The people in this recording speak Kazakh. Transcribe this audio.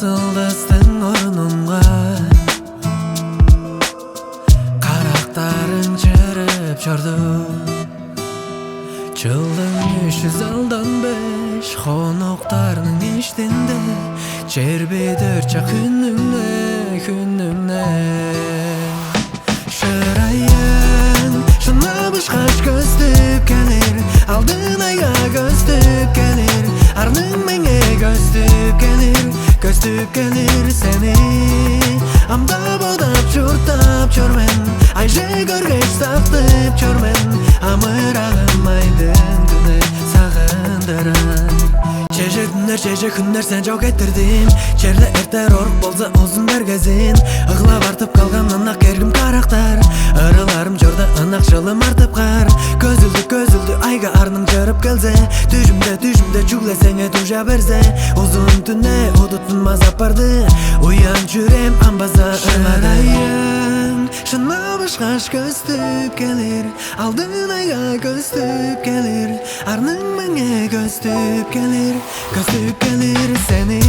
ысылдыстың орнунга карактарың чырып чорду. Жылдың 395 хоноктарның иштинде чербедер чак күнүңне шырайың шынабышкач көстүп келер, алдын айга көстүп келер, арның меңе көстүп келер сени амда бодап чуртап чормен, айже көргөч сактып чормен, амырагым айдын күнү сагындырар. Чеже күндөр сен жок этирдим, черле эртер орук болсо узун бергезин, ыглап артып калган анак кергим карактар, ырыларым жорда анак жылым артып кар, көзүлдү айга арның жырып келсе, түжүмдө чүглесеңе тужа берсе, узун түнө удуттун мазап барды, уян жүрем амбаза ырайың шынабышкач көстүп келер, алдын айга көстүп келер, арның меңе көстүп келер сени